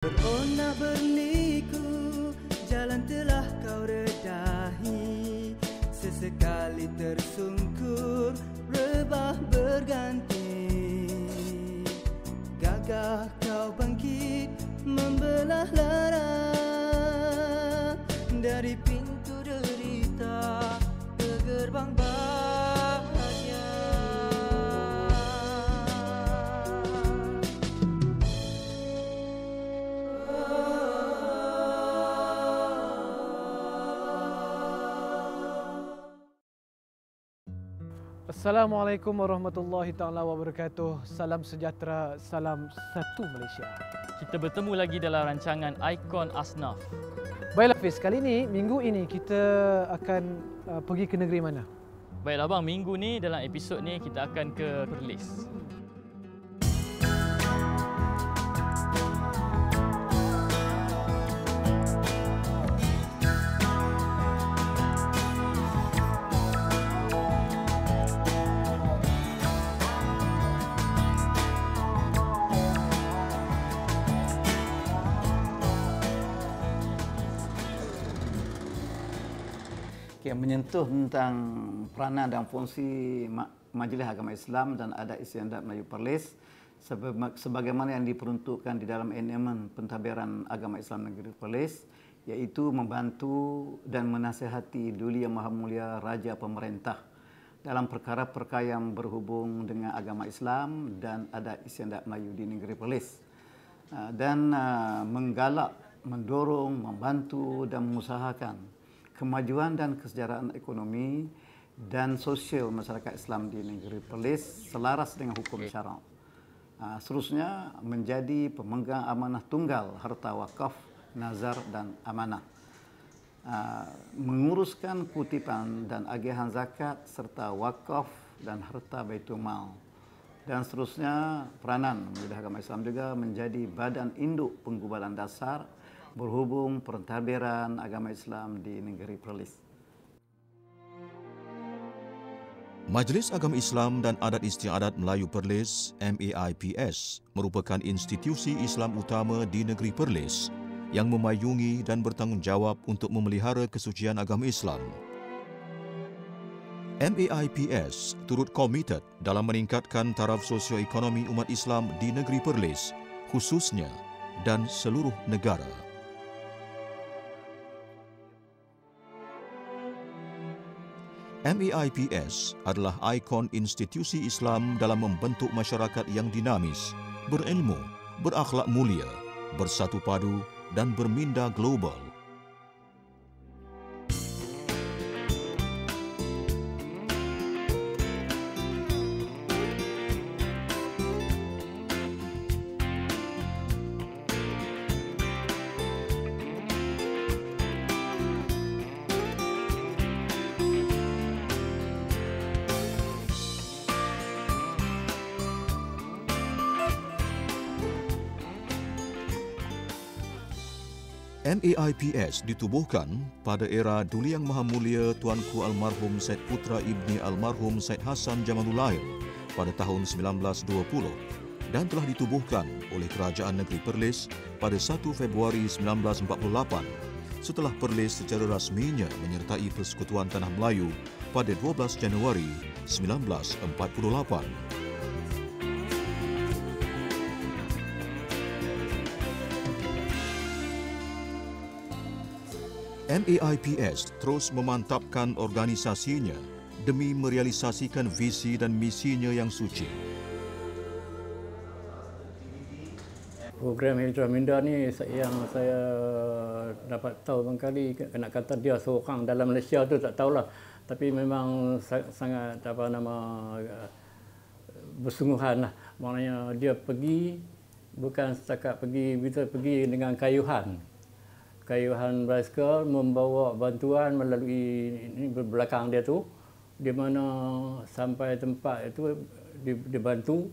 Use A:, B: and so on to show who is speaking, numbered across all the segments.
A: Beronak berliku, jalan telah kau redahi. Sesekali tersungkur, rebah berganti. Gagah kau bangkit, membelah lara. Dari pintu derita ke gerbang bahagia.
B: Assalamualaikum warahmatullahi taala wabarakatuh. Salam sejahtera, salam satu Malaysia.
C: Kita bertemu lagi dalam rancangan Ikon Asnaf.
B: Baiklah Fiz, kali ini, minggu ini kita akan pergi ke negeri mana?
C: Baiklah bang, minggu ni dalam episod ni kita akan ke Perlis.
D: Menyentuh tentang peranan dan fungsi Majlis Agama Islam dan Adat Istiadat Melayu Perlis sebagaimana yang diperuntukkan di dalam enemen pentadbiran agama Islam negeri Perlis, iaitu membantu dan menasihati Duli Yang Maha Mulia Raja Pemerintah dalam perkara-perkara yang berhubung dengan agama Islam dan adat istiadat Melayu di negeri Perlis, dan menggalak, mendorong, membantu dan mengusahakan kemajuan dan kesejahteraan ekonomi dan sosial masyarakat Islam di negeri Perlis selaras dengan hukum syarak. Seterusnya menjadi pemegang amanah tunggal harta wakaf, nazar dan amanah. Menguruskan kutipan dan agihan zakat serta wakaf dan harta Baitul Mal. Dan seterusnya peranan Majlis Agama Islam juga menjadi badan induk penggubalan dasar berhubung pentadbiran agama Islam di negeri Perlis.
E: Majlis Agama Islam dan Adat Istiadat Melayu Perlis (MAIPS) merupakan institusi Islam utama di negeri Perlis yang memayungi dan bertanggungjawab untuk memelihara kesucian agama Islam. MAIPS turut komited dalam meningkatkan taraf sosioekonomi umat Islam di negeri Perlis, khususnya dan seluruh negara. MAIPS adalah ikon institusi Islam dalam membentuk masyarakat yang dinamis, berilmu, berakhlak mulia, bersatu padu dan berminda global. MAIPS ditubuhkan pada era Duli Yang Maha Mulia Tuanku Almarhum Said Putra Ibni Almarhum Said Hassan Jamalulail pada tahun 1920 dan telah ditubuhkan oleh Kerajaan Negeri Perlis pada 1 Februari 1948 setelah Perlis secara rasminya menyertai Persekutuan Tanah Melayu pada 12 Januari 1948. MAIPS terus memantapkan organisasinya demi merealisasikan visi dan misinya yang suci.
F: Program Hijrah Minda ni yang saya dapat tahu barangkali nak kata dia seorang dalam Malaysia tu tak tahulah, tapi memang sangat bersungguhan lah. Maknanya dia pergi bukan setakat pergi, kita pergi dengan kayuhan basikal, membawa bantuan melalui ini belakang dia tu, di mana sampai tempat itu dibantu,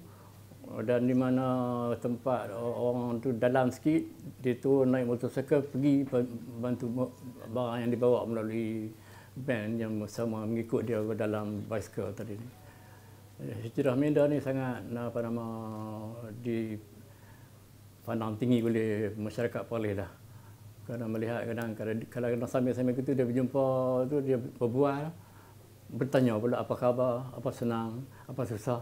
F: dan di mana tempat orang tu dalam sikit, dia tu naik motosikal pergi bantu barang yang dibawa melalui van yang sama mengikut dia ke dalam basikal tadi ni. Hijrah Minda ni sangat dipandang tinggi oleh masyarakat Perlis dah. Kerana melihat kadang-kadang sambil-sambil itu dia berjumpa tu, dia berbual, bertanya pula apa khabar, apa senang, apa susah.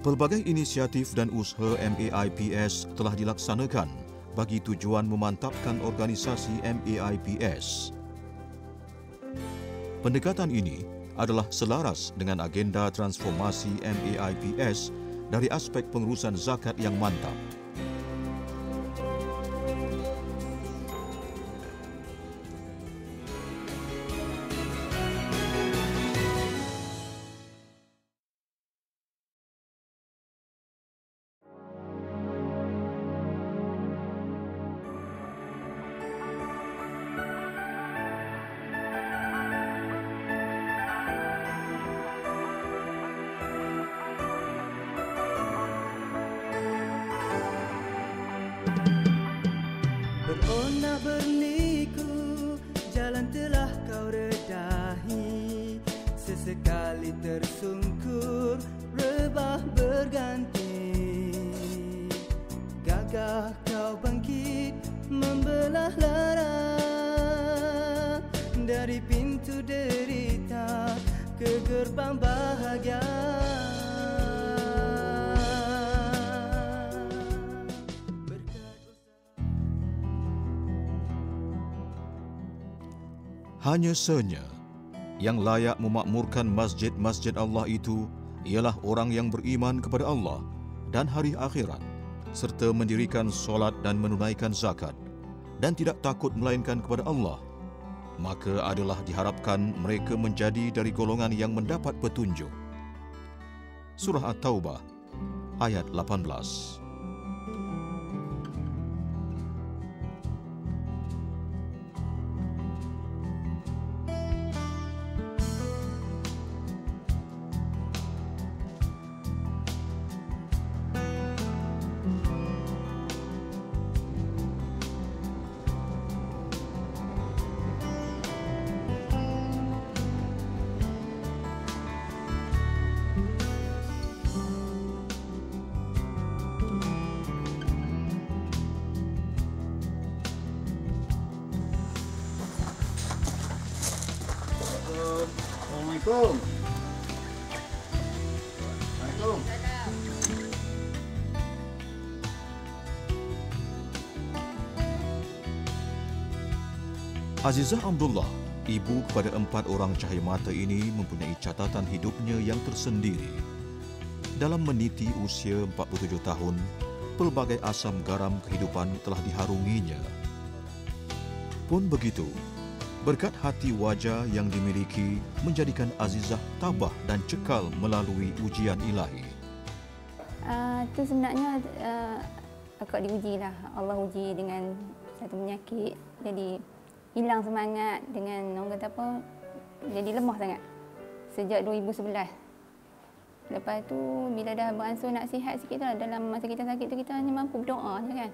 E: Pelbagai inisiatif dan usaha MAIPS telah dilaksanakan bagi tujuan memantapkan organisasi MAIPS. Pendekatan ini adalah selaras dengan agenda transformasi MAIPS dari aspek pengurusan zakat yang mantap.
A: Beronak berliku, jalan telah kau redahi. Sesekali tersungkur, rebah berganti. Gagah kau bangkit, membelah lara. Dari pintu derita ke gerbang bahagia.
E: Hanya saja, yang layak memakmurkan masjid-masjid Allah itu ialah orang yang beriman kepada Allah dan hari akhirat, serta mendirikan solat dan menunaikan zakat, dan tidak takut melainkan kepada Allah. Maka adalah diharapkan mereka menjadi dari golongan yang mendapat petunjuk. Surah At-Taubah, ayat 18.
D: Assalamualaikum. Assalamualaikum.
E: Azizah Abdullah, ibu kepada 4 orang cahaya mata ini mempunyai catatan hidupnya yang tersendiri. Dalam meniti usia 47 tahun, pelbagai asam garam kehidupan telah diharunginya. Pun begitu, berkat hati wajah yang dimiliki menjadikan Azizah tabah dan cekal melalui ujian ilahi.
G: Itu sebenarnya akak diujilah. Allah uji dengan satu penyakit. Jadi hilang semangat dengan orang kata apa, jadi lemah sangat sejak 2011. Lepas tu bila dah beransur nak sihat sikit lah, dalam masa kita sakit tu kita hanya mampu berdoa je kan.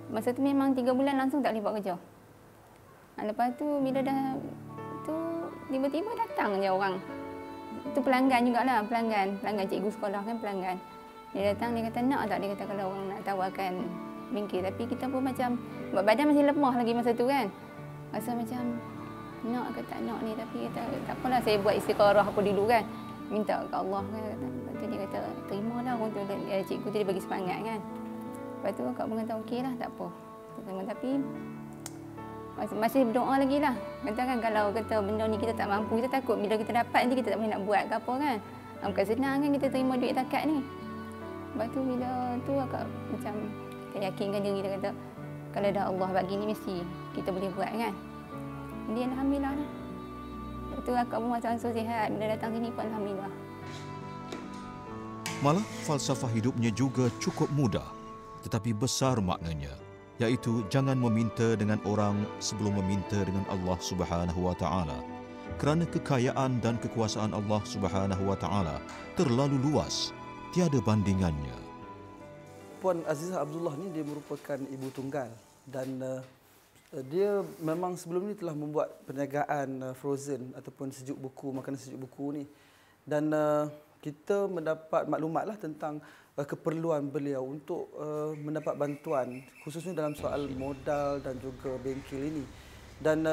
G: Masa tu memang 3 bulan langsung tak boleh buat kerja. Lepas tu bila dah tu tiba-tiba datang je orang. Itu pelanggan jugalah, pelanggan cikgu sekolah kan, pelanggan. Dia datang, dia kata nak tak, dia kata kalau orang nak tawarkan bengkel, tapi kita pun macam badan masih lemah lagi masa tu kan. Rasa macam nak ke tak nak ni, tapi kata tak apalah, saya buat istikharah aku dulu kan. Minta ke Allah kan. Lepas tu dia kata terimalah orang tu, cikgu tu dia bagi semangat kan. Lepas tu akak pun kata okeylah, tak apa. Tapi masih berdoa lagi lah. Kata kan kalau kata benda ni kita tak mampu, kita takut bila kita dapat nanti kita tak boleh nak buat ke apa kan. Bukan senang kan kita terima duit zakat ni. Lepas tu bila tu akak macam kita yakinkan diri, kita kata kalau dah Allah bagi ni mesti kita boleh buat kan. Jadi alhamdulillah lah. Lepas tu akak pun masuk sihat, bila datang sini pun alhamdulillah.
E: Malah falsafah hidupnya juga cukup mudah, tetapi besar maknanya, iaitu jangan meminta dengan orang sebelum meminta dengan Allah Subhanahu wa taala. Kerana kekayaan dan kekuasaan Allah Subhanahu wa taala terlalu luas, tiada bandingannya.
H: Puan Azizah Abdullah ni dia merupakan ibu tunggal dan dia memang sebelum ni telah membuat perniagaan frozen ataupun sejuk buku, makanan sejuk buku ni. Dan kita mendapat maklumatlah tentang keperluan beliau untuk mendapat bantuan khususnya dalam soal modal dan juga bengkel ini. Dan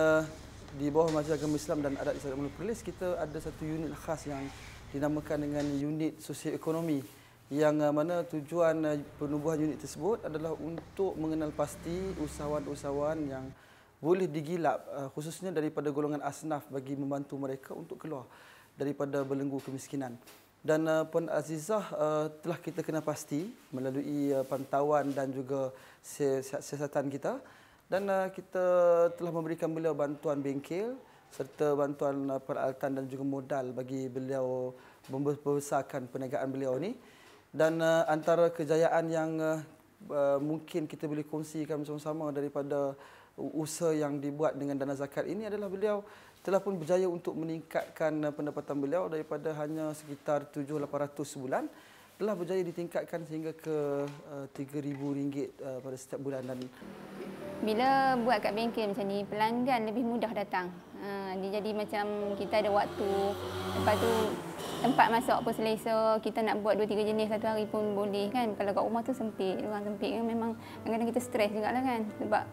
H: di bawah Majlis Agama Islam dan Adat Islam Melayu Perlis, kita ada satu unit khas yang dinamakan dengan unit sosioekonomi, yang mana tujuan penubuhan unit tersebut adalah untuk mengenal pasti usahawan-usahawan yang boleh digilap khususnya daripada golongan asnaf bagi membantu mereka untuk keluar daripada belenggu kemiskinan. Dan Puan Azizah telah kita kenal pasti melalui pantauan dan juga siasatan kita, dan kita telah memberikan beliau bantuan bengkel serta bantuan peralatan dan juga modal bagi beliau membesarkan perniagaan beliau ini. Dan antara kejayaan yang mungkin kita boleh kongsikan bersama-sama daripada usaha yang dibuat dengan dana zakat ini adalah beliau telah pun berjaya untuk meningkatkan pendapatan beliau daripada hanya sekitar 7,800 sebulan, telah berjaya ditingkatkan sehingga ke RM3,000 pada setiap bulan. Dan
G: bila buat kat bengkel macam ni, pelanggan lebih mudah datang. Dia jadi macam kita ada waktu. Lepas tu tempat masak pun selesa. Kita nak buat 2-3 jenis satu hari pun boleh kan. Kalau kat rumah tu sempit, ruang sempit kan, memang kadang-kadang kita stres jugalah kan. Sebab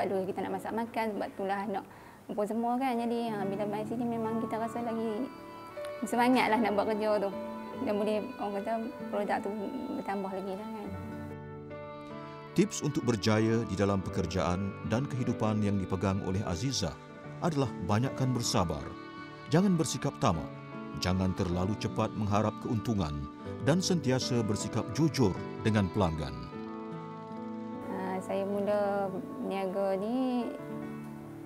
G: dulu kita nak masak makan, sebab itulah anak pun semua kan. Jadi bila main sini memang kita rasa lagi semangatlah nak buat kerja tu. Dan boleh orang kata produk tu bertambah lagi lah kan.
E: Tips untuk berjaya di dalam pekerjaan dan kehidupan yang dipegang oleh Azizah adalah banyakkan bersabar, jangan bersikap tamak, jangan terlalu cepat mengharap keuntungan, dan sentiasa bersikap jujur dengan pelanggan.
G: Saya mula berniaga ni,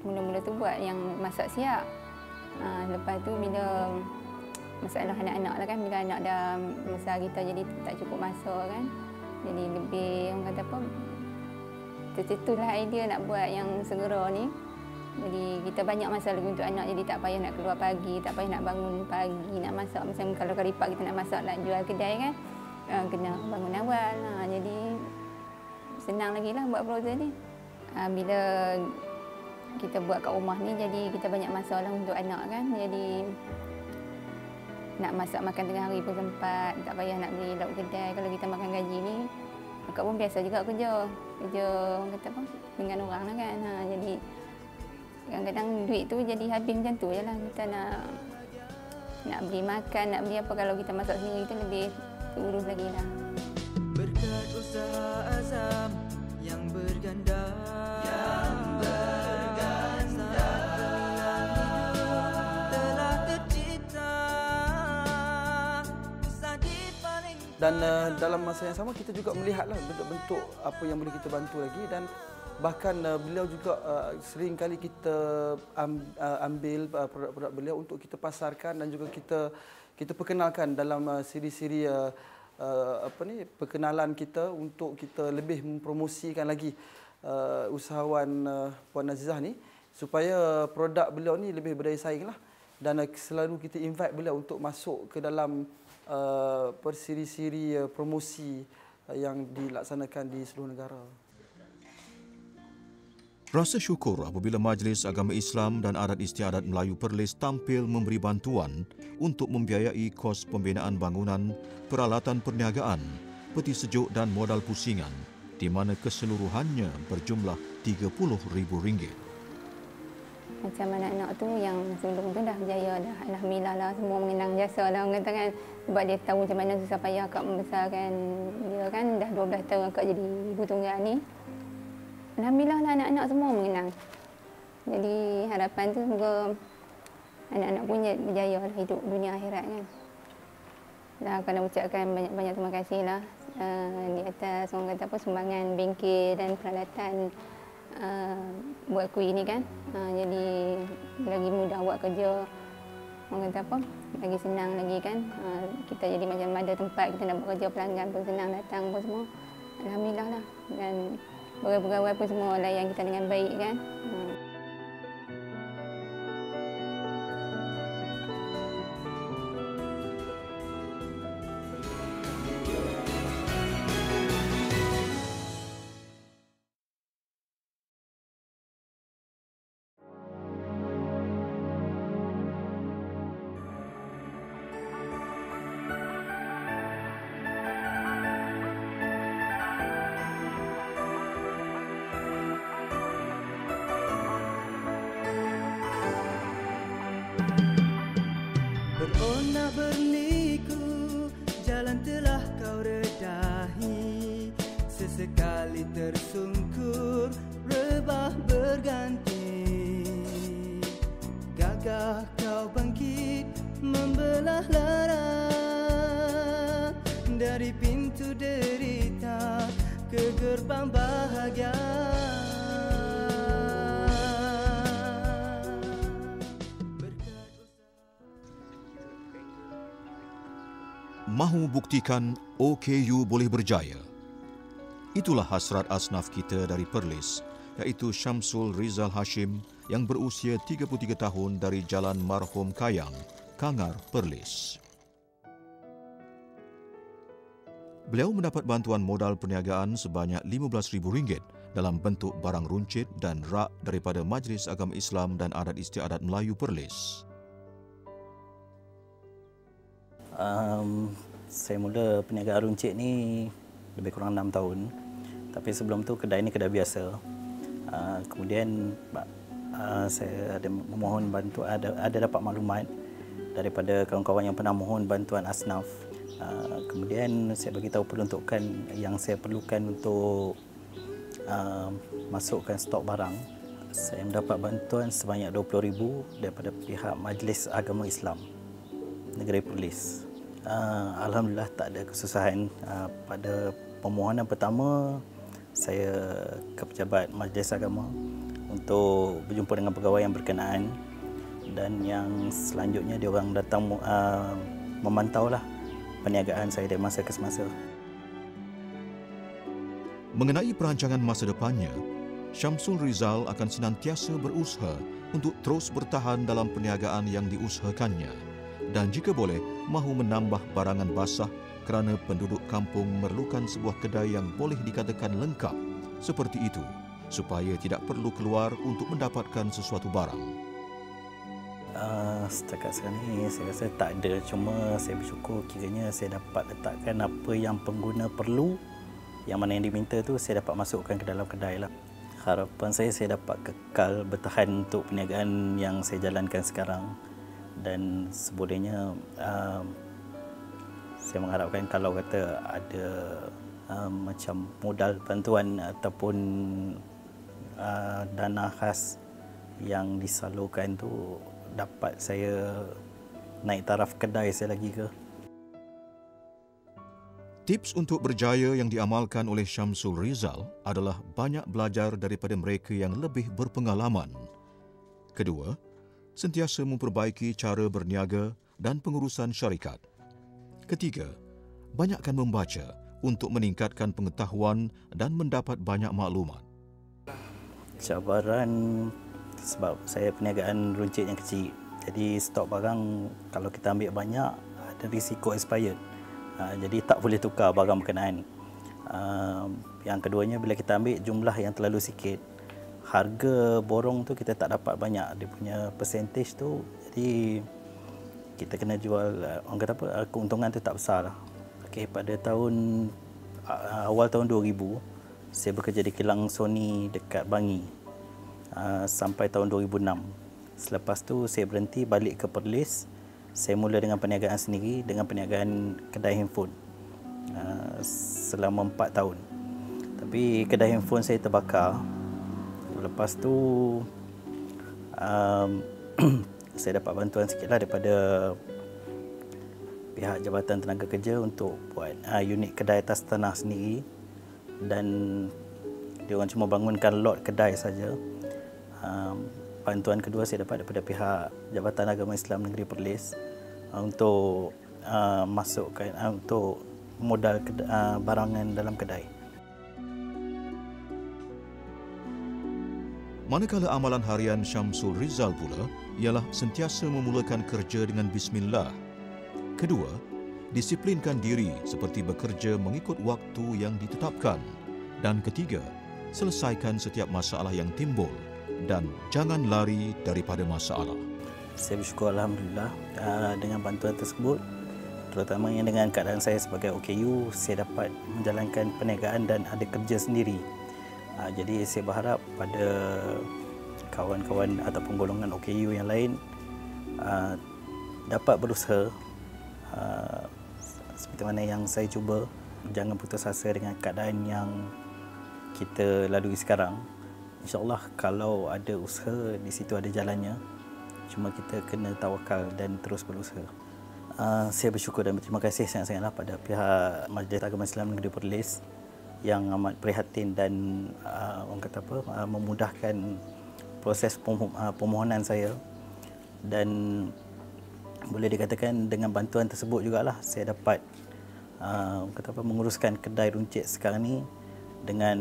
G: mula-mula tu buat yang masak siap. Lepas tu bila masalah anak-anak lah kan, bila anak dah besar kita jadi tak cukup masak kan. Jadi lebih, orang kata apa, tercetuslah idea nak buat yang segera ni. Jadi kita banyak masa lagi untuk anak, jadi tak payah nak keluar pagi, tak payah nak bangun pagi nak masak. Macam kalau karipak kita nak masak, nak jual kedai kan, kena bangun awal. Jadi senang lagi lah buat proses ni. Bila kita buat kat rumah ni, jadi kita banyak masa lah untuk anak kan. Jadi nak masak makan tengah hari pun sempat, tak payah nak beli lauk kedai. Kalau kita makan gaji ni, akak pun biasa juga kerja orang kata apa, dengan orang lah kan. Jadi kadang-kadang duit tu jadi habis macam tu je lah. Kita nak beli makan, nak beli apa, kalau kita masak sendiri tu lebih terurus lagi lah.
A: Berkat usaha azam yang berganda,
H: Dan dalam masa yang sama kita juga melihatlah bentuk-bentuk apa yang boleh kita bantu lagi. Dan bahkan beliau juga sering kali kita ambil produk-produk beliau untuk kita pasarkan dan juga kita perkenalkan dalam siri-siri perkenalan kita, untuk kita lebih mempromosikan lagi usahawan Puan Azizah ni supaya produk beliau ni lebih berdaya saing lah. Dan selalu kita invite beliau untuk masuk ke dalam persiri-siri promosi yang dilaksanakan di seluruh negara.
E: Rasa syukur apabila Majlis Agama Islam dan Adat Istiadat Melayu Perlis tampil memberi bantuan untuk membiayai kos pembinaan bangunan, peralatan perniagaan, peti sejuk dan modal pusingan, di mana keseluruhannya berjumlah RM30,000.
G: Macam anak-anak tu yang sebelum tu dah berjaya dah. Alhamdulillah lah, semua mengenang jasa lah orang kata kan. Sebab dia tahu macam mana susah payah akak membesarkan dia kan. Dah 12 tahun akak jadi ibu tunggal ni. Alhamdulillah lah anak-anak semua mengenang. Jadi harapan tu semoga anak-anak pun berjaya lah hidup dunia akhirat kan. Dah akan ucapkan banyak-banyak terima kasih lah di atas orang kata apa, sumbangan bengkel dan peralatan buat kuih ni kan. Jadi lagi mudah buat kerja, orang kata apa, lagi senang lagi kan. Kita jadi macam ada tempat kita nak buat kerja, pelanggan pun senang datang pun semua. Alhamdulillah lah. Dan pegawai-pegawai pun semua layan kita dengan baik kan.
A: sesekali tersungkur, rebah berganti. Gagah kau bangkit membelah lara, dari pintu derita ke gerbang bahagia.
E: Mahu buktikan OKU boleh berjaya. Itulah hasrat asnaf kita dari Perlis, iaitu Syamsul Rizal Hashim yang berusia 33 tahun dari Jalan Marhum Kayang, Kangar, Perlis. Beliau mendapat bantuan modal perniagaan sebanyak RM15,000 dalam bentuk barang runcit dan rak daripada Majlis Agama Islam dan Adat Istiadat Melayu Perlis.
I: Saya mula perniagaan runcit ni lebih kurang 6 tahun. Tapi sebelum tu kedai ni kedai biasa. Kemudian saya ada memohon bantuan, ada dapat maklumat daripada kawan-kawan yang pernah mohon bantuan asnaf. Kemudian saya bagi tahu peruntukan yang saya perlukan untuk masukkan stok barang. Saya mendapat bantuan sebanyak RM20,000 daripada pihak Majlis Agama Islam Negeri Perlis. Alhamdulillah tak ada kesusahan. Pada permohonan pertama, saya ke pejabat Majlis Agama untuk berjumpa dengan pegawai yang berkenaan, dan yang selanjutnya dia orang datang memantaulah perniagaan saya dari masa ke semasa.
E: Mengenai perancangan masa depannya, Syamsul Rizal akan senantiasa berusaha untuk terus bertahan dalam perniagaan yang diusahakannya, dan jika boleh mahu menambah barangan basah kerana penduduk kampung memerlukan sebuah kedai yang boleh dikatakan lengkap seperti itu supaya tidak perlu keluar untuk mendapatkan sesuatu barang.
I: Setakat sekarang ni saya rasa tak ada, cuma saya bersyukur kiranya saya dapat letakkan apa yang pengguna perlu, yang mana yang diminta tu saya dapat masukkan ke dalam kedai lah. Harapan saya dapat kekal bertahan untuk perniagaan yang saya jalankan sekarang. Dan sebolehnya saya mengharapkan kalau kata ada macam modal bantuan ataupun dana khas yang disalurkan tu dapat saya naik taraf kedai saya lagi ke.
E: Tips untuk berjaya yang diamalkan oleh Syamsul Rizal adalah banyak belajar daripada mereka yang lebih berpengalaman. Kedua, sentiasa memperbaiki cara berniaga dan pengurusan syarikat. Ketiga, banyakkan membaca untuk meningkatkan pengetahuan dan mendapat banyak maklumat.
I: Cabaran sebab saya perniagaan runcit yang kecil. Jadi stok barang kalau kita ambil banyak ada risiko expired. Jadi tak boleh tukar barang berkenaan. Yang keduanya bila kita ambil jumlah yang terlalu sikit, harga borong tu kita tak dapat banyak, dia punya percentage tu, jadi kita kena jual, orang kata apa, keuntungan tu tak besar lah. Okay, pada awal tahun 2000 saya bekerja di kilang Sony dekat Bangi sampai tahun 2006. Selepas tu saya berhenti balik ke Perlis. Saya mula dengan perniagaan sendiri, dengan perniagaan kedai handphone selama 4 tahun. Tapi kedai handphone saya terbakar. Lepas tu saya dapat bantuan sikitlah daripada pihak Jabatan Tenaga Kerja untuk buat unit kedai atas tanah sendiri, dan dia orang cuma bangunkan lot kedai saja. Bantuan kedua saya dapat daripada pihak Jabatan Agama Islam Negeri Perlis untuk masukkan untuk modal barangan dalam kedai.
E: Manakala amalan harian Syamsul Rizal pula ialah sentiasa memulakan kerja dengan bismillah. Kedua, disiplinkan diri seperti bekerja mengikut waktu yang ditetapkan. Dan ketiga, selesaikan setiap masalah yang timbul dan jangan lari daripada masalah.
I: Saya bersyukur Alhamdulillah dengan bantuan tersebut, terutamanya dengan keadaan saya sebagai OKU, saya dapat menjalankan perniagaan dan ada kerja sendiri. Jadi saya berharap pada kawan-kawan ataupun golongan OKU yang lain dapat berusaha seperti mana yang saya cuba, jangan putus asa dengan keadaan yang kita lalui sekarang, insya-Allah kalau ada usaha di situ ada jalannya. Cuma kita kena tawakal dan terus berusaha. Saya bersyukur dan berterima kasih sangat-sangatlah pada pihak Majlis Agama Islam Negeri Perlis yang amat prihatin dan orang kata apa, memudahkan proses permohonan saya, dan boleh dikatakan dengan bantuan tersebut jugalah saya dapat kata apa, menguruskan kedai runcit sekarang ni dengan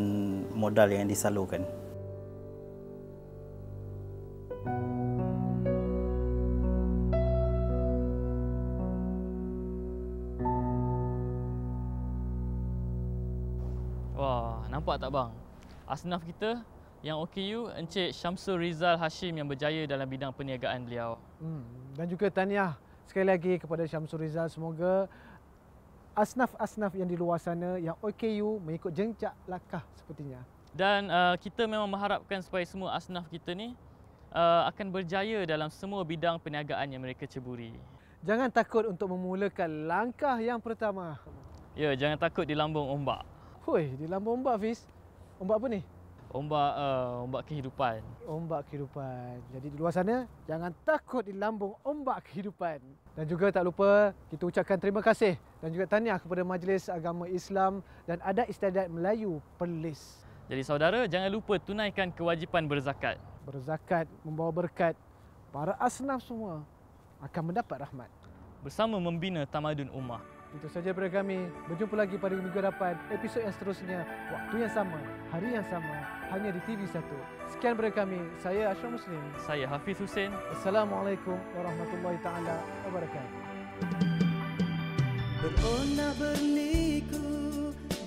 I: modal yang disalurkan.
C: Wah, nampak tak bang? Asnaf kita yang OKU, Encik Syamsul Rizal Hashim yang berjaya dalam bidang perniagaan beliau.
B: Dan juga tahniah sekali lagi kepada Syamsul Rizal. Semoga asnaf-asnaf yang di luar sana yang OKU mengikut jejak langkah sepertinya.
C: Dan kita memang mengharapkan supaya semua asnaf kita ni akan berjaya dalam semua bidang perniagaan yang mereka ceburi.
B: Jangan takut untuk memulakan langkah yang pertama.
C: Ya, jangan takut di lambung ombak.
B: Hoi, di lambung ombak, Fiz. Ombak apa ni?
C: Ombak kehidupan.
B: Ombak kehidupan. Jadi di luar sana, jangan takut di lambung ombak kehidupan. Dan juga tak lupa kita ucapkan terima kasih dan juga tahniah kepada Majlis Agama Islam dan Adat Istiadat Melayu Perlis.
C: Jadi saudara, jangan lupa tunaikan kewajipan berzakat.
B: Berzakat membawa berkat. Para asnaf semua akan mendapat rahmat.
C: Bersama membina tamadun ummah.
B: Itu saja daripada kami. Berjumpa lagi pada minggu depan, episod yang seterusnya, waktu yang sama, hari yang sama, hanya di TV1. Sekian daripada kami. Saya Ashraf Muslim.
C: Saya Hafiz Hussein.
B: Assalamualaikum warahmatullahi taala wabarakatuh.
A: Beronak berliku,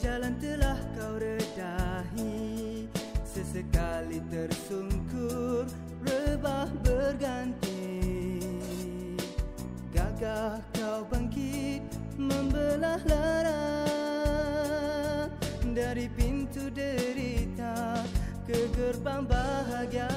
A: jalan telah kau redahi. Sesekali tersungkur, rebah berganti. Gagah kau bangkit, membelah lara dari pintu derita ke gerbang bahagia.